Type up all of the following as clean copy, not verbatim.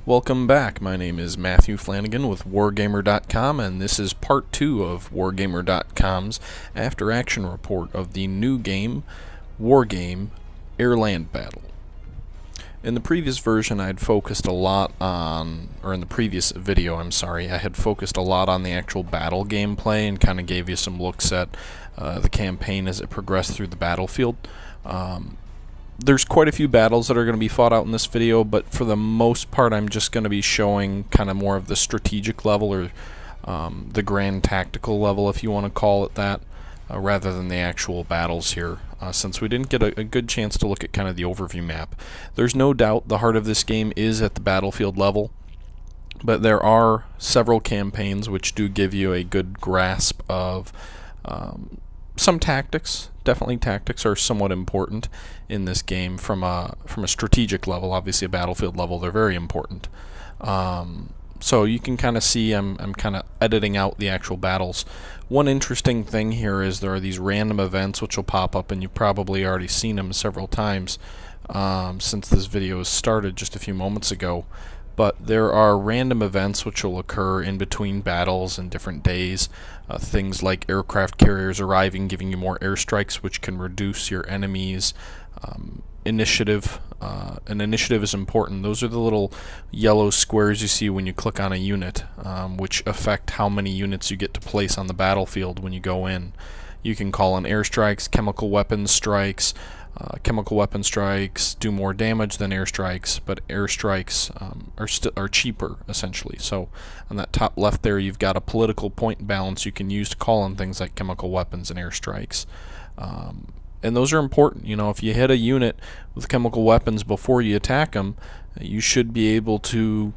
Welcome back. My name is Matthew Flanigan with Wargamer.com, and this is part 2 of Wargamer.com's after action report of the new game, Wargame Air-Land Battle. In the previous version, I had focused a lot on, or in the previous video, I'm sorry, I had focused a lot on the actual battle gameplay and kind of gave you some looks at the campaign as it progressed through the battlefield. There's quite a few battles that are going to be fought out in this video, but for the most part I'm just going to be showing kind of more of the strategic level, or the grand tactical level, if you want to call it that, rather than the actual battles here, since we didn't get a good chance to look at kind of the overview map. There's no doubt the heart of this game is at the battlefield level, but there are several campaigns which do give you a good grasp of some tactics. Definitely tactics are somewhat important in this game from a strategic level. Obviously a battlefield level, they're very important. So you can kind of see I'm kind of editing out the actual battles. One interesting thing here is there are these random events which will pop up, and you've probably already seen them several times since this video was started just a few moments ago. But there are random events which will occur in between battles and different days. Things like aircraft carriers arriving, giving you more airstrikes, which can reduce your enemy's initiative. And initiative is important. Those are the little yellow squares you see when you click on a unit, which affect how many units you get to place on the battlefield when you go in. You can call in airstrikes, chemical weapons strikes. Chemical weapon strikes do more damage than airstrikes, but airstrikes are cheaper, essentially. So on that top left there, you've got a political point balance you can use to call in things like chemical weapons and airstrikes. And those are important. You know, if you hit a unit with chemical weapons before you attack them, you should be able to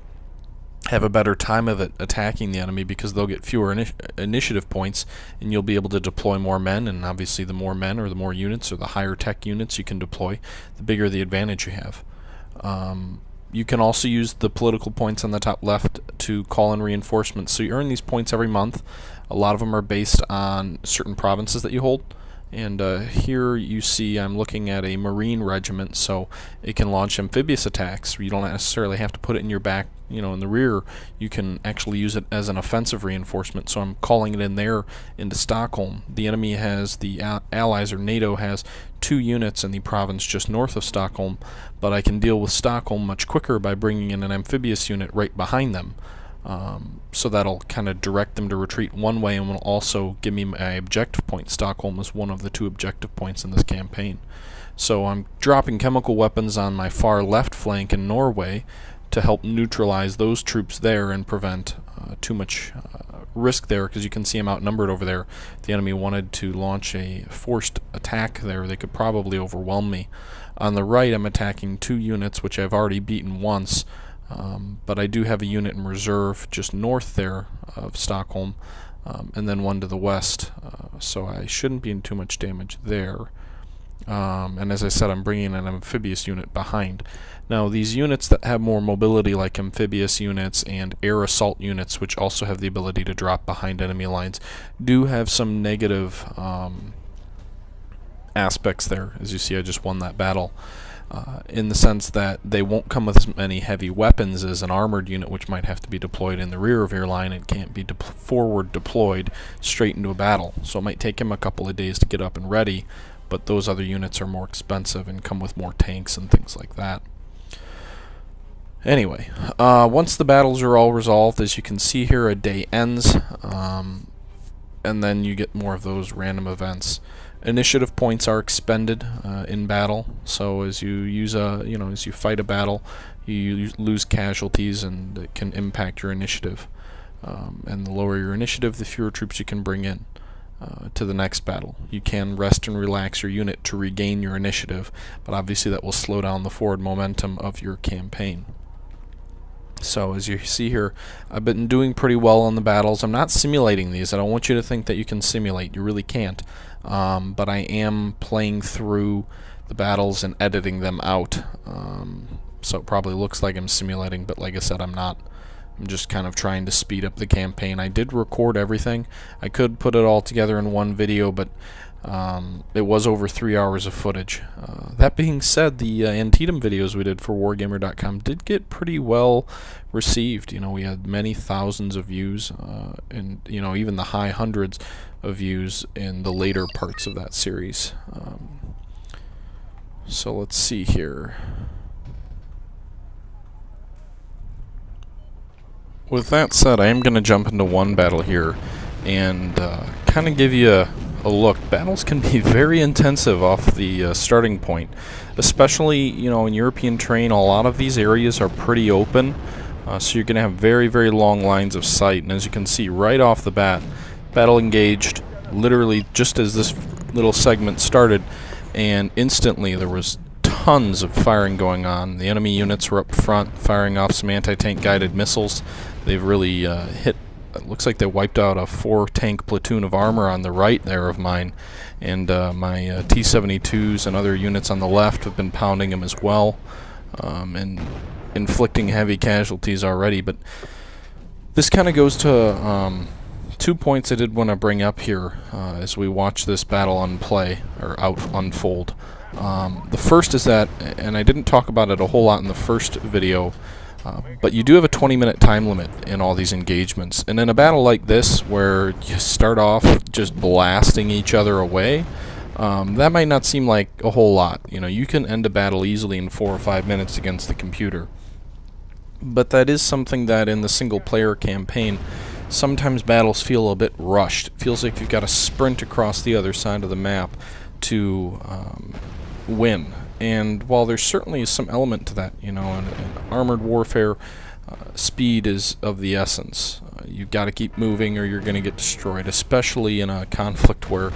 have a better time of it attacking the enemy, because they'll get fewer initiative points, and you'll be able to deploy more men. And obviously the more men, or the more units, or the higher tech units you can deploy, the bigger the advantage you have. You can also use the political points on the top left to call in reinforcements. So you earn these points every month. A lot of them are based on certain provinces that you hold. And here you see I'm looking at a Marine regiment, so it can launch amphibious attacks. You don't necessarily have to put it in your back, you know, in the rear. You can actually use it as an offensive reinforcement, so I'm calling it in there into Stockholm. The enemy has, the Allies or NATO has 2 units in the province just north of Stockholm, but I can deal with Stockholm much quicker by bringing in an amphibious unit right behind them. So that'll kind of direct them to retreat one way, and will also give me my objective point. Stockholm is one of the 2 objective points in this campaign. So I'm dropping chemical weapons on my far left flank in Norway to help neutralize those troops there and prevent too much risk there, because you can see I'm outnumbered over there. If the enemy wanted to launch a forced attack there, they could probably overwhelm me. On the right, I'm attacking 2 units which I've already beaten once. But I do have a unit in reserve just north there of Stockholm, and then one to the west, so I shouldn't be in too much damage there. And as I said, I'm bringing an amphibious unit behind. Now, these units that have more mobility, like amphibious units and air assault units, which also have the ability to drop behind enemy lines, do have some negative aspects there. As you see, I just won that battle. In the sense that they won't come with as many heavy weapons as an armored unit, which might have to be deployed in the rear of your line and can't be forward deployed straight into a battle. So it might take him a couple of days to get up and ready, but those other units are more expensive and come with more tanks and things like that. Anyway, once the battles are all resolved, as you can see here, a day ends, and then you get more of those random events. Initiative points are expended in battle, so as you use as you fight a battle, you lose casualties, and it can impact your initiative. And the lower your initiative, the fewer troops you can bring in to the next battle. You can rest and relax your unit to regain your initiative, but obviously that will slow down the forward momentum of your campaign. So as you see here, I've been doing pretty well on the battles. I'm not simulating these. I don't want you to think that you can simulate. You really can't. But I am playing through the battles and editing them out. So it probably looks like I'm simulating, but like I said, I'm not. I'm just kind of trying to speed up the campaign. I did record everything. I could put it all together in one video, but It was over 3 hours of footage. That being said, the Antietam videos we did for Wargamer.com did get pretty well received. You know, we had many thousands of views, and you know, even the high hundreds of views in the later parts of that series. So let's see here. With that said, I am going to jump into one battle here and kind of give you a look. Battles can be very intensive off the starting point, especially, you know, in European terrain. A lot of these areas are pretty open, so you're going to have very, very long lines of sight. And as you can see right off the bat, battle engaged literally just as this little segment started, and instantly there was tons of firing going on. The enemy units were up front firing off some anti-tank guided missiles. They've really hit. It looks like they wiped out a 4-tank platoon of armor on the right there of mine, and my T-72s and other units on the left have been pounding them as well, and inflicting heavy casualties already. But this kind of goes to 2 points I did want to bring up here as we watch this battle unfold. The first is that, and I didn't talk about it a whole lot in the first video, but you do have a 20-minute time limit in all these engagements. And in a battle like this, where you start off just blasting each other away, that might not seem like a whole lot. You know, you can end a battle easily in 4 or 5 minutes against the computer. But that is something that in the single-player campaign, sometimes battles feel a bit rushed. It feels like you've got to sprint across the other side of the map to win. And while there's certainly some element to that, you know, in armored warfare, speed is of the essence. You've got to keep moving or you're going to get destroyed, especially in a conflict where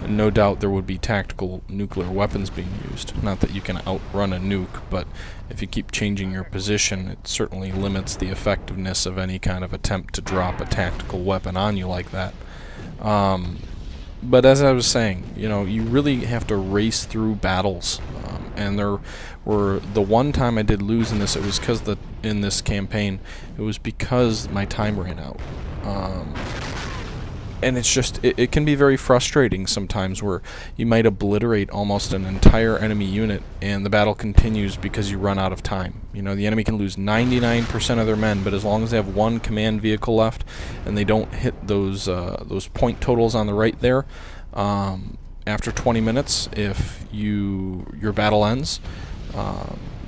no doubt there would be tactical nuclear weapons being used. Not that you can outrun a nuke, but if you keep changing your position, it certainly limits the effectiveness of any kind of attempt to drop a tactical weapon on you like that. But as I was saying, you know, you really have to race through battles. And there were the one time I did lose in this, it was because in this campaign, it was because my time ran out. And it's just, it can be very frustrating sometimes where you might obliterate almost an entire enemy unit and the battle continues because you run out of time. You know, the enemy can lose 99% of their men, but as long as they have one command vehicle left and they don't hit those point totals on the right there, after 20 minutes, if your battle ends,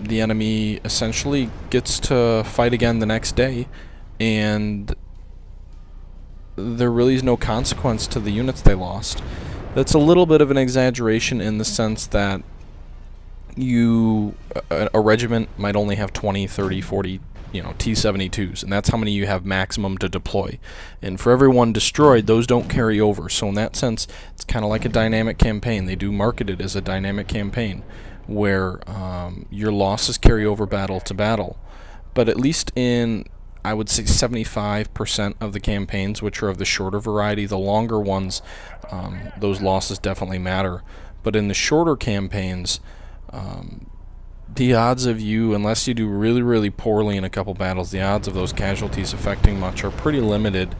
the enemy essentially gets to fight again the next day, and there really is no consequence to the units they lost. That's a little bit of an exaggeration in the sense that a regiment might only have 20, 30, 40, you know, T-72s, and that's how many you have maximum to deploy. And for every one destroyed, those don't carry over. So in that sense, it's kind of like a dynamic campaign. They do market it as a dynamic campaign, where your losses carry over battle to battle. But at least in, I would say, 75% of the campaigns, which are of the shorter variety, the longer ones, those losses definitely matter. But in the shorter campaigns, the odds of you, unless you do really, really poorly in a couple battles, the odds of those casualties affecting much are pretty limited,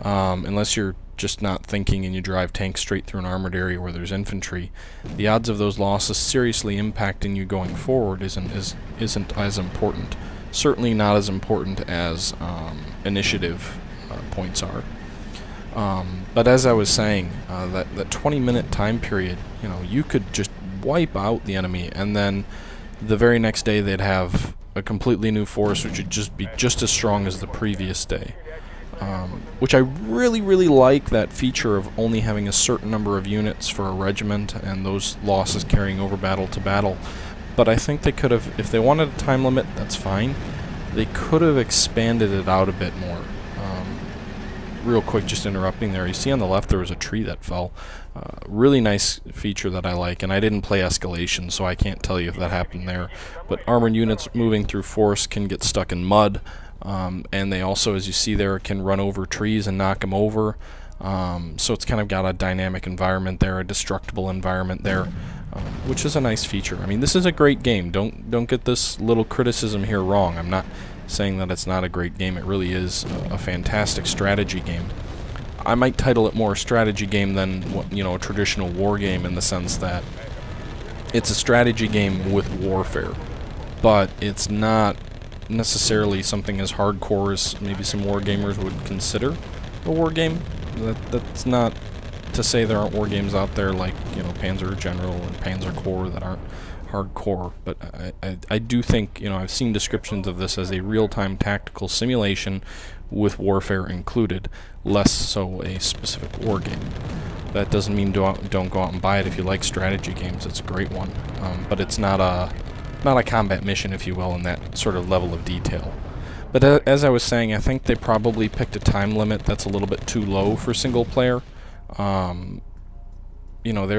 unless you're just not thinking and you drive tanks straight through an armored area where there's infantry. The odds of those losses seriously impacting you going forward isn't as important. Certainly not as important as initiative points are. But as I was saying, that 20-minute time period, you know, you could just wipe out the enemy, and then the very next day they'd have a completely new force, which would just be just as strong as the previous day. Which I really, really like that feature of only having a certain number of units for a regiment and those losses carrying over battle to battle. But I think they could have, if they wanted a time limit, that's fine. They could have expanded it out a bit more. Real quick, just interrupting there, you see on the left there was a tree that fell. Really nice feature that I like, and I didn't play Escalation, so I can't tell you if that happened there. But armored units moving through forest can get stuck in mud, and they also, as you see there, can run over trees and knock them over. So it's kind of got a dynamic environment there, a destructible environment there, which is a nice feature. I mean, this is a great game. Don't get this little criticism here wrong. I'm not saying that it's not a great game. It really is a fantastic strategy game. I might title it more a strategy game than a traditional war game, in the sense that it's a strategy game with warfare, but it's not necessarily something as hardcore as maybe some war gamers would consider a war game. That's not to say there aren't war games out there like Panzer General and Panzer Corps that aren't hardcore, but I do think I've seen descriptions of this as a real-time tactical simulation with warfare included, less so a specific war game. That doesn't mean don't go out and buy it if you like strategy games. It's a great one, but it's not a combat mission, if you will, in that sort of level of detail. But as I was saying, I think they probably picked a time limit that's a little bit too low for single player.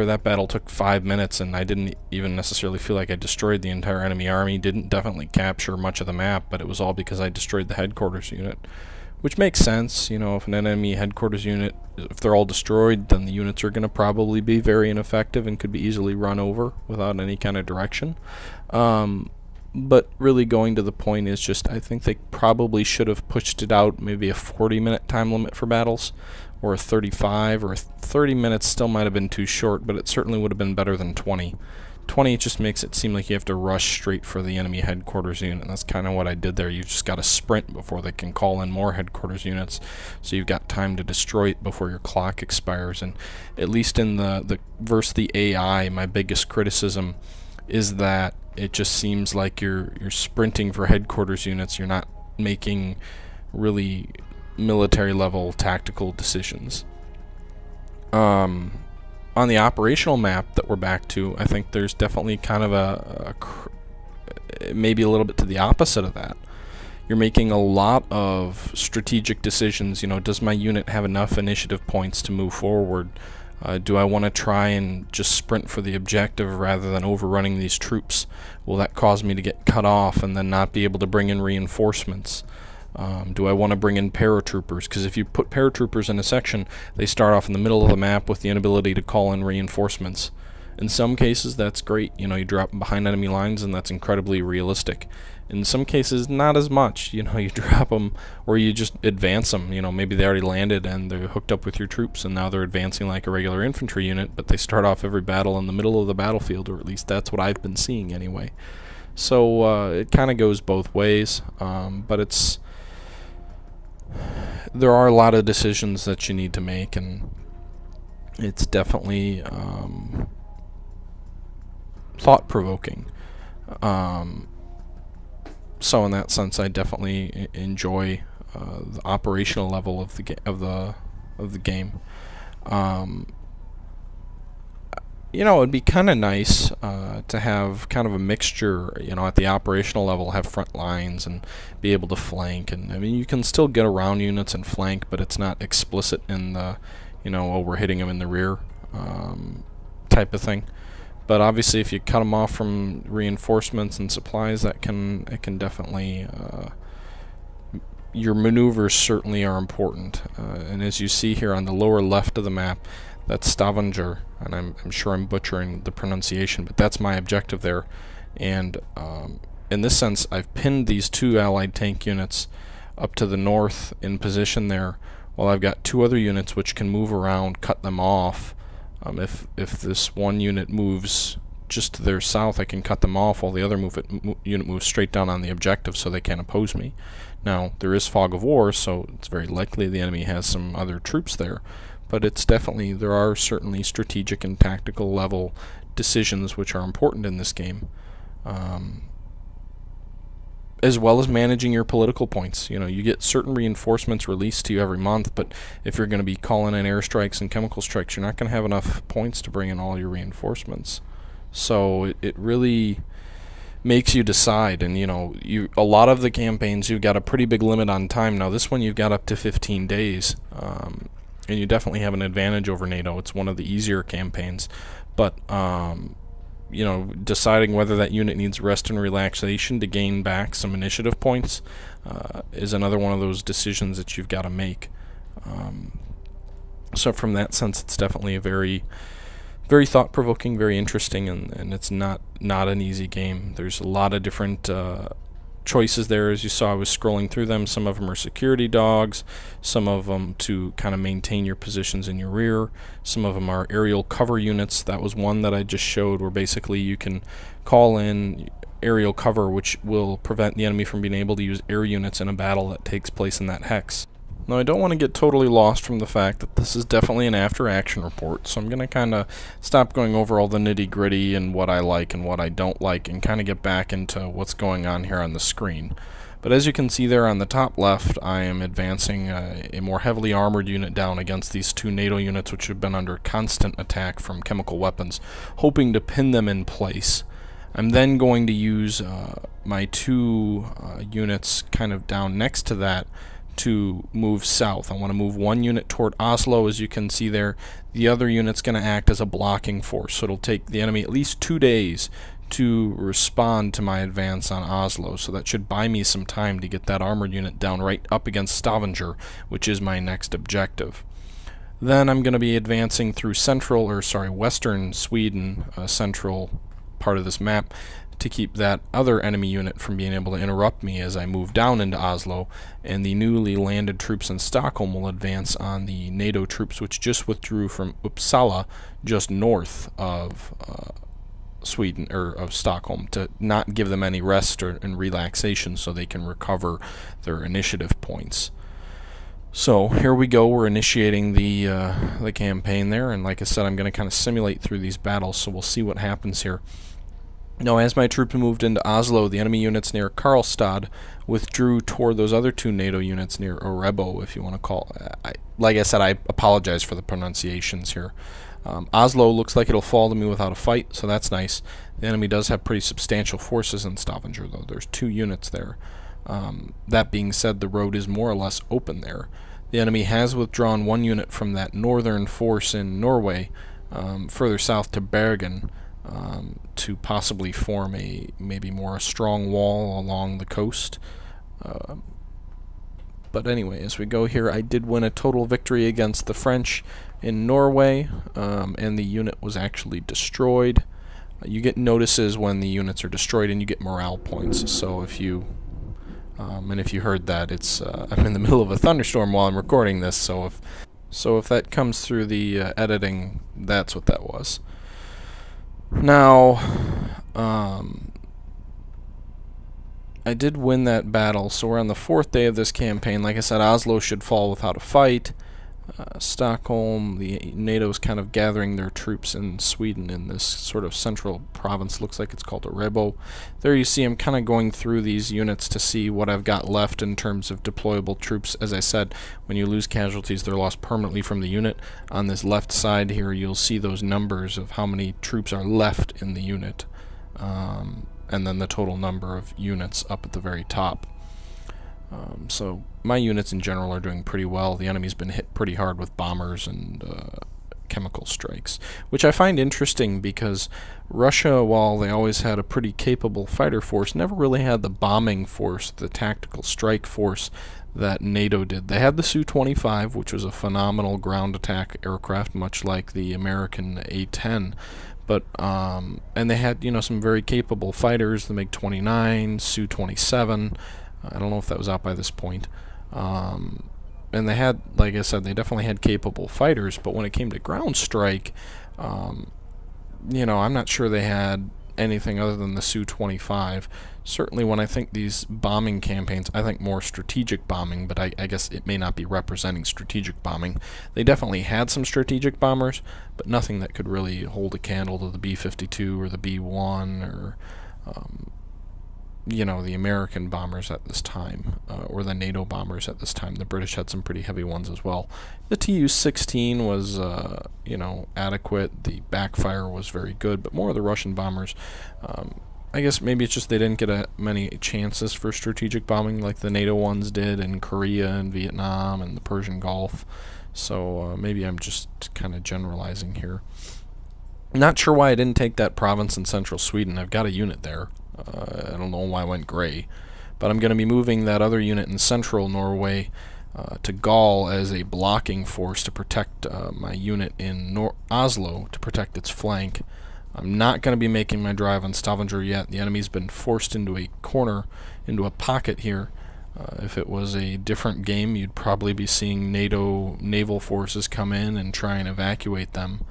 That battle took 5 minutes, and I didn't even necessarily feel like I destroyed the entire enemy army. Didn't definitely capture much of the map, but it was all because I destroyed the headquarters unit, which makes sense. If an enemy headquarters unit, if they're all destroyed, then the units are going to probably be very ineffective and could be easily run over without any kind of direction. But really going to the point is just, I think they probably should have pushed it out, maybe a 40-minute time limit for battles, or a 35, or a 30 minutes still might have been too short, but it certainly would have been better than 20. 20 just makes it seem like you have to rush straight for the enemy headquarters unit, and that's kind of what I did there. You've just got to sprint before they can call in more headquarters units, so you've got time to destroy it before your clock expires. And at least in the versus the AI, my biggest criticism is that it just seems like you're sprinting for headquarters units. You're not making really military level tactical decisions. On the operational map that we're back to, I think there's definitely kind of maybe a little bit to the opposite of that. You're making a lot of strategic decisions. Does my unit have enough initiative points to move forward? Do I want to try and just sprint for the objective rather than overrunning these troops? Will that cause me to get cut off and then not be able to bring in reinforcements? Do I want to bring in paratroopers? Because if you put paratroopers in a section, they start off in the middle of the map with the inability to call in reinforcements. In some cases, that's great. You drop them behind enemy lines, and that's incredibly realistic. In some cases, not as much. You drop them, or you just advance them. Maybe they already landed and they're hooked up with your troops, and now they're advancing like a regular infantry unit, but they start off every battle in the middle of the battlefield, or at least that's what I've been seeing anyway. So it kind of goes both ways, but there are a lot of decisions that you need to make, and it's definitely thought-provoking. So in that sense, I definitely enjoy the operational level of the game. It'd be kind of nice to have kind of a mixture. At the operational level, have front lines and be able to flank. And you can still get around units and flank, but it's not explicit in the, we're hitting them in the rear type of thing. But obviously, if you cut them off from reinforcements and supplies, it can definitely, your maneuvers certainly are important. And as you see here on the lower left of the map, that's Stavanger, and I'm sure I'm butchering the pronunciation, but that's my objective there. And in this sense, I've pinned these two allied tank units up to the north in position there, while I've got two other units which can move around, cut them off. If this one unit moves just to their south, I can cut them off, while the other unit moves straight down on the objective so they can't oppose me. Now, there is fog of war, so it's very likely the enemy has some other troops there, but there are certainly strategic and tactical level decisions which are important in this game, as well as managing your political points. You get certain reinforcements released to you every month, but if you're going to be calling in airstrikes and chemical strikes, you're not going to have enough points to bring in all your reinforcements. So it really makes you decide. And a lot of the campaigns, you've got a pretty big limit on time. Now this one, you've got up to 15 days, and you definitely have an advantage over NATO. It's one of the easier campaigns, but deciding whether that unit needs rest and relaxation to gain back some initiative points is another one of those decisions that you've got to make. So from that sense, it's definitely a very, very thought-provoking, very interesting, and it's not an easy game. There's a lot of different choices there. As you saw, I was scrolling through them. Some of them are security dogs, some of them to kind of maintain your positions in your rear, some of them are aerial cover units. That was one that I just showed, where basically you can call in aerial cover, which will prevent the enemy from being able to use air units in a battle that takes place in that hex. Now, I don't want to get totally lost from the fact that this is definitely an after-action report, so I'm going to kind of stop going over all the nitty-gritty and what I like and what I don't like, and kind of get back into what's going on here on the screen. But as you can see there on the top left, I am advancing a more heavily armored unit down against these two NATO units, which have been under constant attack from chemical weapons, hoping to pin them in place. I'm then going to use my two units kind of down next to that to move south. I want to move one unit toward Oslo, as you can see there. The other unit's going to act as a blocking force, so it'll take the enemy at least 2 days to respond to my advance on Oslo, so that should buy me some time to get that armored unit down right up against Stavanger, which is my next objective. Then I'm going to be advancing through western Sweden, central part of this map, to keep that other enemy unit from being able to interrupt me as I move down into Oslo, and the newly landed troops in Stockholm will advance on the NATO troops which just withdrew from Uppsala, just north of Sweden, or of Stockholm, to not give them any rest and relaxation so they can recover their initiative points. So here we go, we're initiating the campaign there, and like I said, I'm going to kind of simulate through these battles, so we'll see what happens here. Now, as my troops moved into Oslo, the enemy units near Karlstad withdrew toward those other two NATO units near Orebo, if you want to call it. Like I said, I apologize for the pronunciations here. Oslo looks like it'll fall to me without a fight, so that's nice. The enemy does have pretty substantial forces in Stavanger, though. There's 2 units there. That being said, the road is more or less open there. The enemy has withdrawn 1 unit from that northern force in Norway, further south to Bergen, to possibly form a strong wall along the coast. But anyway, as we go here, I did win a total victory against the French in Norway, and the unit was actually destroyed. You get notices when the units are destroyed, and you get morale points. So if you heard that, it's I'm in the middle of a thunderstorm while I'm recording this, so if that comes through the editing, that's what that was. Now, I did win that battle, so we're on the 4th day of this campaign. Like I said, Oslo should fall without a fight. Stockholm, the NATO's kind of gathering their troops in Sweden in this sort of central province. Looks like it's called Orebo. There you see I'm kind of going through these units to see what I've got left in terms of deployable troops. As I said, when you lose casualties, they're lost permanently from the unit. On this left side here, you'll see those numbers of how many troops are left in the unit, and then the total number of units up at the very top. So my units in general are doing pretty well. The enemy's been hit pretty hard with bombers and chemical strikes, which I find interesting because Russia, while they always had a pretty capable fighter force, never really had the bombing force, the tactical strike force that NATO did. They had the Su-25, which was a phenomenal ground attack aircraft, much like the American A-10. But and they had some very capable fighters, the MiG-29, Su-27. I don't know if that was out by this point. And they had, like I said, they definitely had capable fighters, but when it came to ground strike, I'm not sure they had anything other than the Su-25. Certainly when I think these bombing campaigns, I think more strategic bombing, but I guess it may not be representing strategic bombing. They definitely had some strategic bombers, but nothing that could really hold a candle to the B-52 or the B-1 or the American bombers at this time, or the NATO bombers at this time. The British had some pretty heavy ones as well. The Tu-16 was, adequate. The backfire was very good, but more of the Russian bombers, I guess maybe it's just they didn't get many chances for strategic bombing like the NATO ones did in Korea and Vietnam and the Persian Gulf. So maybe I'm just kind of generalizing here. Not sure why I didn't take that province in central Sweden. I've got a unit there. I don't know why I went gray, but I'm going to be moving that other unit in central Norway to Gaul as a blocking force to protect my unit in Oslo, to protect its flank. I'm not going to be making my drive on Stavanger yet. The enemy's been forced into a corner, into a pocket here. If it was a different game, you'd probably be seeing NATO naval forces come in and try and evacuate them.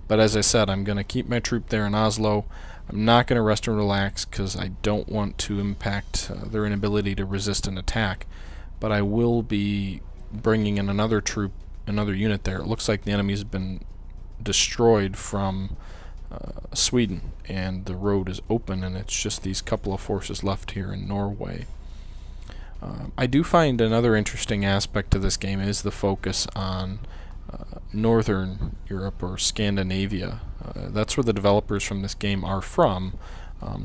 But as I said, I'm going to keep my troop there in Oslo. I'm not going to rest and relax because I don't want to impact their inability to resist an attack. But I will be bringing in another troop, another unit there. It looks like the enemy's been destroyed from Sweden, and the road is open, and it's just these couple of forces left here in Norway. I do find another interesting aspect to this game is the focus on Northern Europe or Scandinavia. That's where the developers from this game are from,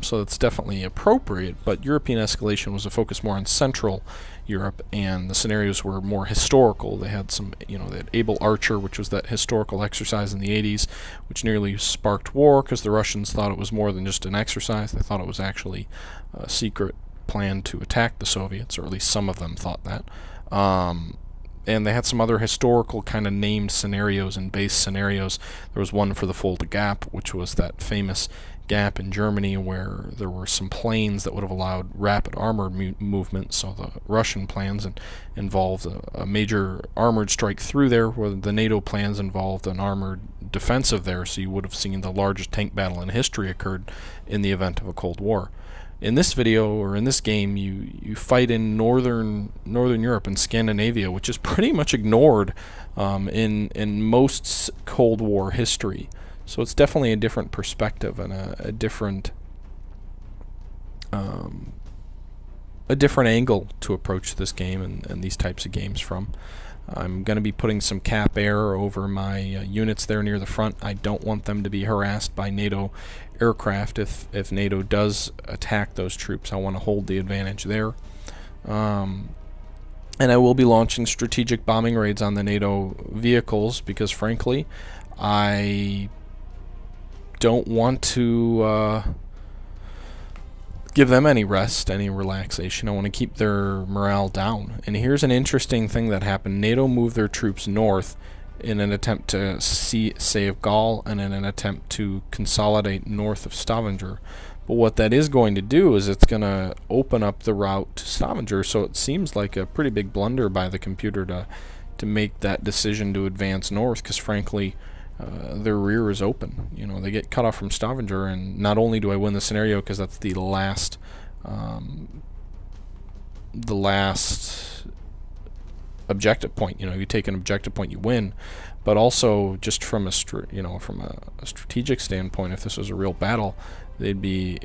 so it's definitely appropriate, but European Escalation was a focus more on Central Europe, and the scenarios were more historical. They had some, they had Able Archer, which was that historical exercise in the 80s, which nearly sparked war because the Russians thought it was more than just an exercise. They thought it was actually a secret plan to attack the Soviets, or at least some of them thought that. And they had some other historical kind of named scenarios and base scenarios. There was one for the Fulda Gap, which was that famous gap in Germany where there were some planes that would have allowed rapid armored movement. So the Russian plans involved a major armored strike through there, where the NATO plans involved an armored defensive there. So you would have seen the largest tank battle in history occurred in the event of a Cold War. In this video, or in this game, you fight in Northern Europe and Scandinavia, which is pretty much ignored in most Cold War history. So it's definitely a different perspective and a different angle to approach this game and these types of games from. I'm going to be putting some cap air over my units there near the front. I don't want them to be harassed by NATO aircraft if NATO does attack those troops. I want to hold the advantage there. And I will be launching strategic bombing raids on the NATO vehicles because, frankly, I don't want to give them any rest, any relaxation. I want to keep their morale down. And here's an interesting thing that happened. NATO moved their troops north in an attempt to save Gaul and in an attempt to consolidate north of Stavanger. But what that is going to do is it's going to open up the route to Stavanger, so it seems like a pretty big blunder by the computer to make that decision to advance north, because frankly their rear is open. They get cut off from Stavanger, and not only do I win the scenario because that's the last objective point. You take an objective point, you win. But also, just from a strategic standpoint, if this was a real battle, they'd be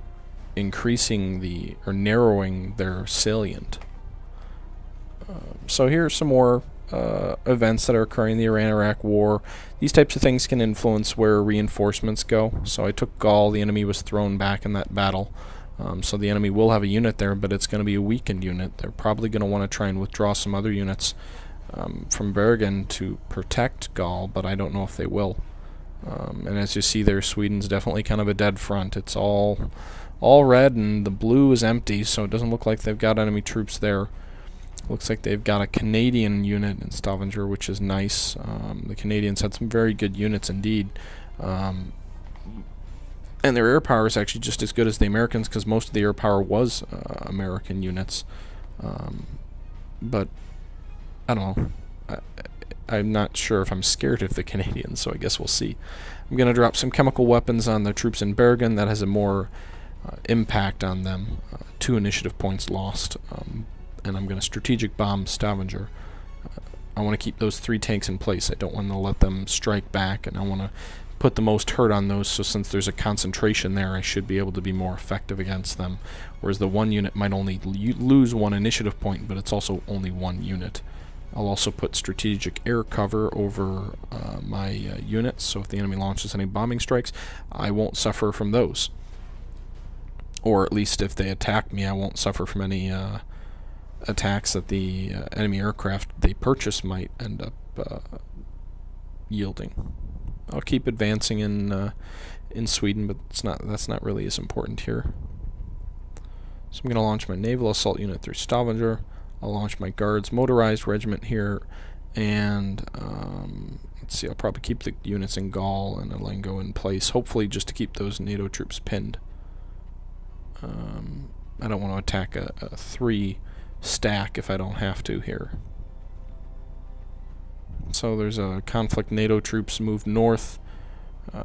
increasing or narrowing their salient. So here's some more events that are occurring in the Iran-Iraq war. These types of things can influence where reinforcements go. So I took Gaul. The enemy was thrown back in that battle. So the enemy will have a unit there, but it's going to be a weakened unit. They're probably going to want to try and withdraw some other units from Bergen to protect Gaul, but I don't know if they will. And as you see there, Sweden's definitely kind of a dead front. It's all red, and the blue is empty, so it doesn't look like they've got enemy troops there. Looks like they've got a Canadian unit in Stavanger, which is nice. The Canadians had some very good units indeed. And their air power is actually just as good as the Americans, because most of the air power was American units. But I don't know. I'm not sure if I'm scared of the Canadians, so I guess we'll see. I'm going to drop some chemical weapons on the troops in Bergen. That has a more impact on them. 2 initiative points lost. And I'm going to strategic bomb Stavanger. I want to keep those 3 tanks in place. I don't want to let them strike back, and I want to put the most hurt on those, so since there's a concentration there, I should be able to be more effective against them. Whereas the 1 unit might only lose 1 initiative point, but it's also only 1 unit. I'll also put strategic air cover over my units, so if the enemy launches any bombing strikes, I won't suffer from those. Or at least if they attack me, I won't suffer from any attacks that the enemy aircraft they purchase might end up yielding. I'll keep advancing in Sweden, but that's not really as important here. So I'm going to launch my naval assault unit through Stavanger. I'll launch my guards motorized regiment here, And let's see, I'll probably keep the units in Gaul and Elengo in place, hopefully just to keep those NATO troops pinned. I don't want to attack a 3 stack if I don't have to here. So there's a conflict. NATO troops moved north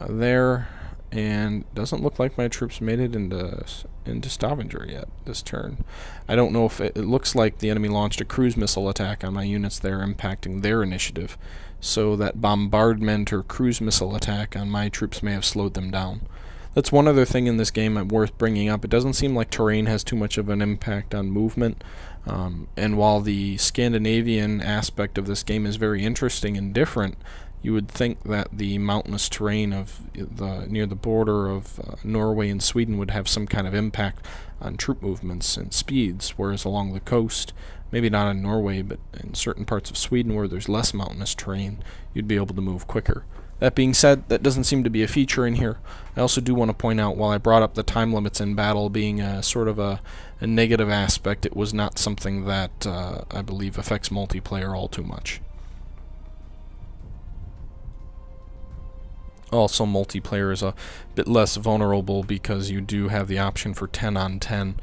there, and doesn't look like my troops made it into Stavanger yet this turn. I don't know if it looks like the enemy launched a cruise missile attack on my units there, impacting their initiative. So that bombardment or cruise missile attack on my troops may have slowed them down. That's one other thing in this game worth bringing up. It doesn't seem like terrain has too much of an impact on movement. And while the Scandinavian aspect of this game is very interesting and different, you would think that the mountainous terrain of near the border of Norway and Sweden would have some kind of impact on troop movements and speeds, whereas along the coast, maybe not in Norway, but in certain parts of Sweden where there's less mountainous terrain, you'd be able to move quicker. That being said, that doesn't seem to be a feature in here. I also do want to point out, while I brought up the time limits in battle being sort of a negative aspect, it was not something that I believe affects multiplayer all too much. Also, multiplayer is a bit less vulnerable because you do have the option for 10 on 10,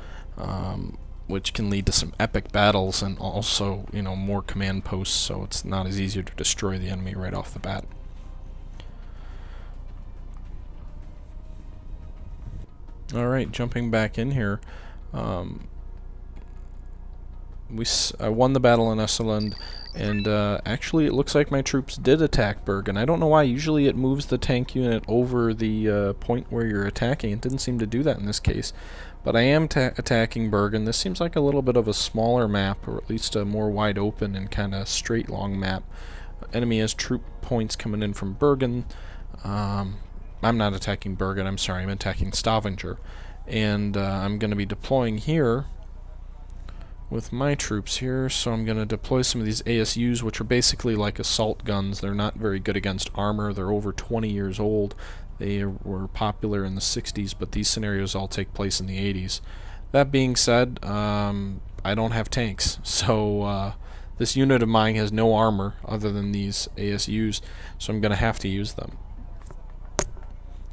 which can lead to some epic battles and also, more command posts, so it's not as easy to destroy the enemy right off the bat. Alright, jumping back in here, I won the battle in Esseland, and actually it looks like my troops did attack Bergen. I don't know why. Usually it moves the tank unit over the point where you're attacking. It didn't seem to do that in this case. But I am attacking Bergen. This seems like a little bit of a smaller map, or at least a more wide open and kind of straight long map. Enemy has troop points coming in from Bergen. I'm not attacking Bergen, I'm sorry, I'm attacking Stavanger. And I'm going to be deploying here with my troops here, so I'm going to deploy some of these ASUs, which are basically like assault guns. They're not very good against armor. They're over 20 years old. They were popular in the 60s, but these scenarios all take place in the 80s. That being said, I don't have tanks, so this unit of mine has no armor other than these ASUs, so I'm going to have to use them.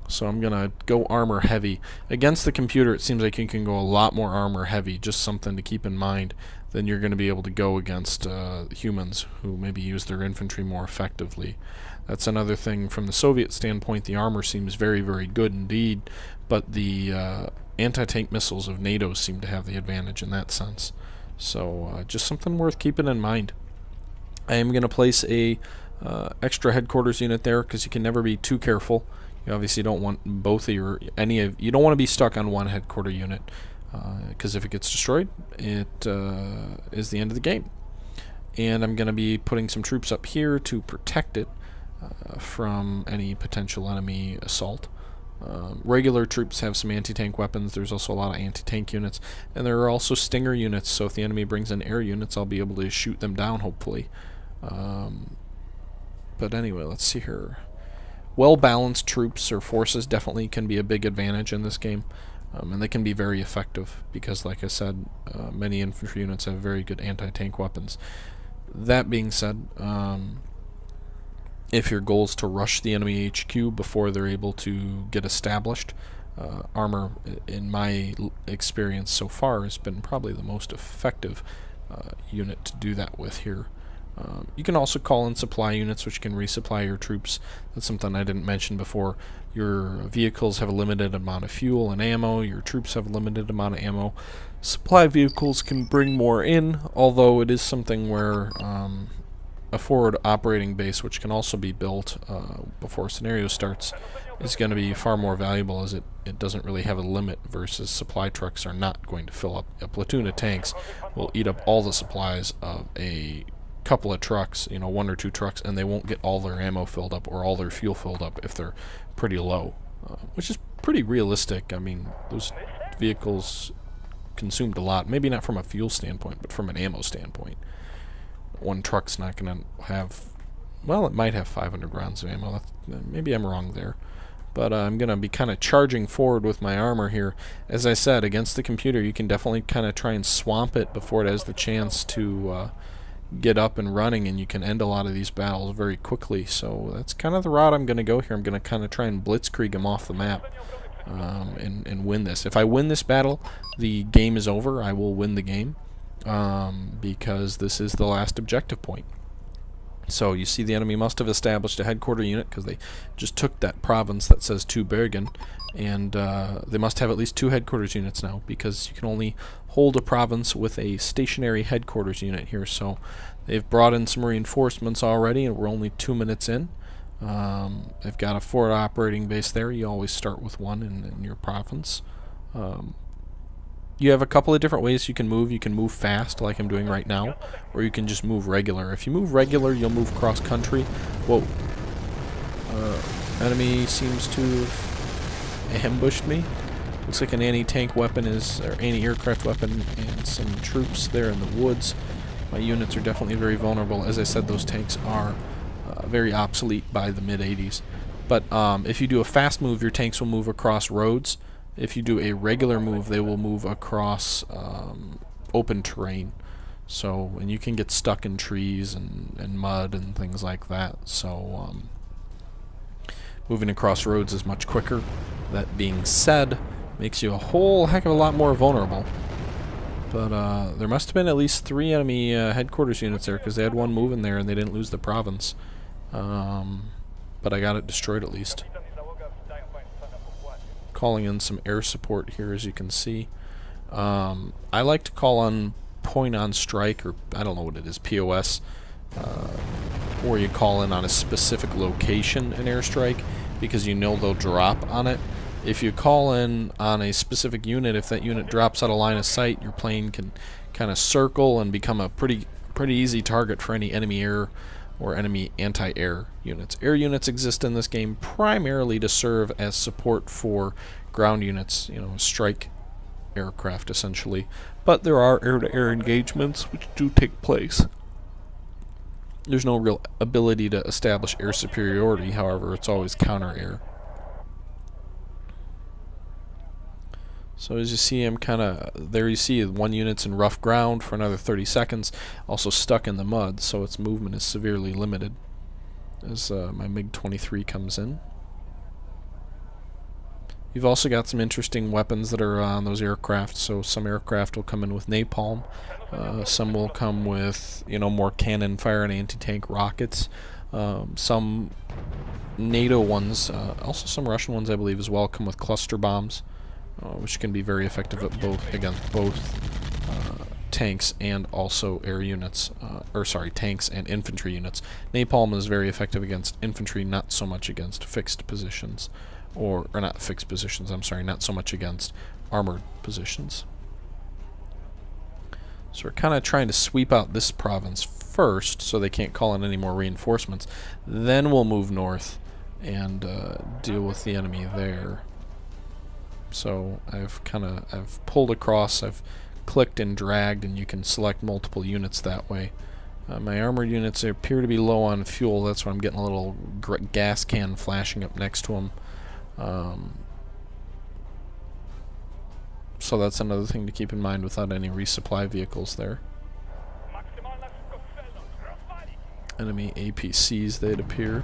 So I'm going to go armor heavy. Against the computer, it seems like you can go a lot more armor heavy, just something to keep in mind. Then you're going to be able to go against humans who maybe use their infantry more effectively. That's another thing from the Soviet standpoint. The armor seems very, very good indeed, but the anti-tank missiles of NATO seem to have the advantage in that sense. So just something worth keeping in mind. I am going to place a extra headquarters unit there because you can never be too careful. You obviously don't want both of you don't want to be stuck on one headquarter unit, because if it gets destroyed, it is the end of the game. And I'm going to be putting some troops up here to protect it from any potential enemy assault. Regular troops have some anti-tank weapons. There's also a lot of anti-tank units, and there are also Stinger units, so if the enemy brings in air units, I'll be able to shoot them down, hopefully. But anyway, let's see here. Well-balanced troops or forces definitely can be a big advantage in this game, and they can be very effective because, like I said, many infantry units have very good anti-tank weapons. That being said, if your goal is to rush the enemy HQ before they're able to get established, armor, in my experience so far, has been probably the most effective unit to do that with here. You can also call in supply units, which can resupply your troops. That's something I didn't mention before. Your vehicles have a limited amount of fuel and ammo. Your troops have a limited amount of ammo. Supply vehicles can bring more in, although it is something where a forward operating base, which can also be built before a scenario starts, is going to be far more valuable, as it doesn't really have a limit, versus supply trucks are not going to fill up. A platoon of tanks will eat up all the supplies of a couple of trucks, 1 or 2 trucks, and they won't get all their ammo filled up or all their fuel filled up if they're pretty low, which is pretty realistic. I mean, those vehicles consumed a lot, maybe not from a fuel standpoint, but from an ammo standpoint. One truck's not going to have, well, it might have 500 rounds of ammo. Maybe I'm wrong there. But I'm going to be kind of charging forward with my armor here. As I said, against the computer, you can definitely kind of try and swamp it before it has the chance to get up and running, and you can end a lot of these battles very quickly. So that's kind of the route I'm going to go here. I'm going to kind of try and blitzkrieg them off the map and win this. If I win this battle, the game is over. I will win the game because this is the last objective point. So you see the enemy must have established a headquarter unit because they just took that province that says to Bergen, and they must have at least 2 headquarters units now, because you can only hold a province with a stationary headquarters unit here. So they've brought in some reinforcements already, and we're only 2 minutes in. They've got a forward operating base there. You always start with one in your province. You have a couple of different ways you can move. You can move fast, like I'm doing right now, or you can just move regular. If you move regular, you'll move cross-country. Whoa. Enemy seems to have ambushed me. Looks like an anti-tank weapon or anti-aircraft weapon, and some troops there in the woods. My units are definitely very vulnerable. As I said, those tanks are very obsolete by the mid-80s. But if you do a fast move, your tanks will move across roads. If you do a regular move, they will move across open terrain. So, and you can get stuck in trees and mud and things like that. So, moving across roads is much quicker. That being said, makes you a whole heck of a lot more vulnerable. But there must have been at least 3 enemy headquarters units there, because they had one move in there and they didn't lose the province. But I got it destroyed at least. Calling in some air support here, as you can see. I like to call on point on strike, or I don't know what it is, POS, or you call in on a specific location in airstrike, because you know they'll drop on it. If you call in on a specific unit, if that unit drops out of line of sight, your plane can kind of circle and become a pretty easy target for any enemy air or enemy anti-air units. Air units exist in this game primarily to serve as support for ground units, you know, strike aircraft essentially. But there are air-to-air engagements which do take place. There's no real ability to establish air superiority, however, it's always counter-air. So as you see, I'm kind of, there you see one unit's in rough ground for another 30 seconds, also stuck in the mud, so its movement is severely limited as my MiG-23 comes in. You've also got some interesting weapons that are on those aircraft, so some aircraft will come in with napalm, some will come with, you know, more cannon fire and anti-tank rockets, some NATO ones, also some Russian ones I believe as well, come with cluster bombs. Which can be very effective at against both tanks and also air units, tanks and infantry units. Napalm is very effective against infantry, not so much against fixed positions, or not fixed positions, I'm sorry, not so much against armored positions. So we're kind of trying to sweep out this province first, so they can't call in any more reinforcements. Then we'll move north and deal with the enemy there. So I've pulled across, I've clicked and dragged, and you can select multiple units that way. My armored units appear to be low on fuel, that's why I'm getting a little gas can flashing up next to them. So that's another thing to keep in mind without any resupply vehicles there. Enemy APCs, they'd appear.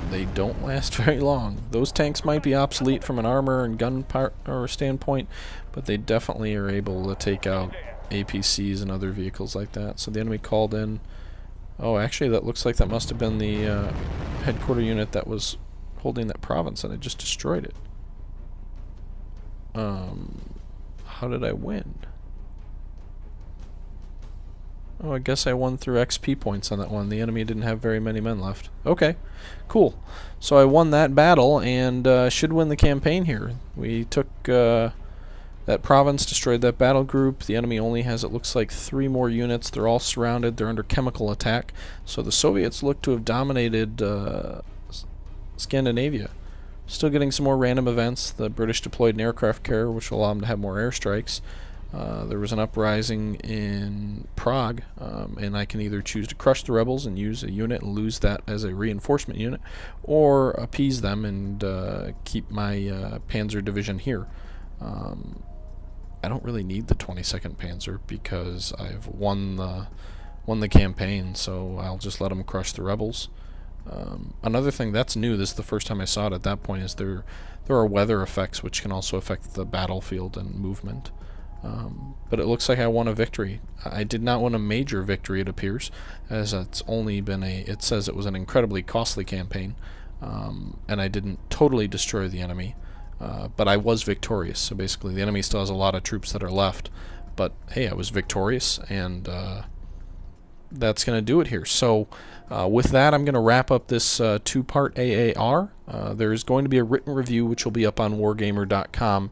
They don't last very long. Those tanks might be obsolete from an armor and gunpowder standpoint, but they definitely are able to take out APCs and other vehicles like that. So the enemy called in. Oh, actually, that looks like that must have been the headquarter unit that was holding that province, and it just destroyed it. How did I win? Oh, I guess I won through XP points on that one. The enemy didn't have very many men left. Okay, cool. So I won that battle and should win the campaign here. We took that province, destroyed that battle group. The enemy only has, it looks like, 3 more units. They're all surrounded. They're under chemical attack. So the Soviets look to have dominated Scandinavia. Still getting some more random events. The British deployed an aircraft carrier, which will allow them to have more airstrikes. There was an uprising in Prague, and I can either choose to crush the rebels and use a unit and lose that as a reinforcement unit, or appease them and keep my panzer division here. I don't really need the 22nd Panzer because I've won the campaign, so I'll just let them crush the rebels. Another thing that's new, this is the first time I saw it at that point, is there are weather effects which can also affect the battlefield and movement. But it looks like I won a victory. I did not win a major victory, it appears, as it's only been it says it was an incredibly costly campaign, and I didn't totally destroy the enemy, but I was victorious. So basically the enemy still has a lot of troops that are left, but hey, I was victorious, and that's going to do it here. So with that, I'm going to wrap up this two-part AAR. There's going to be a written review which will be up on wargamer.com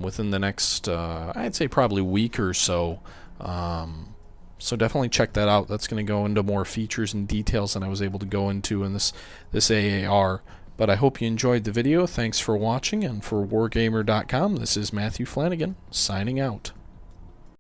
within the next, I'd say probably week or so. So definitely check that out. That's going to go into more features and details than I was able to go into in this AAR. But I hope you enjoyed the video. Thanks for watching, and for wargamer.com, this is Matthew Flanigan, signing out.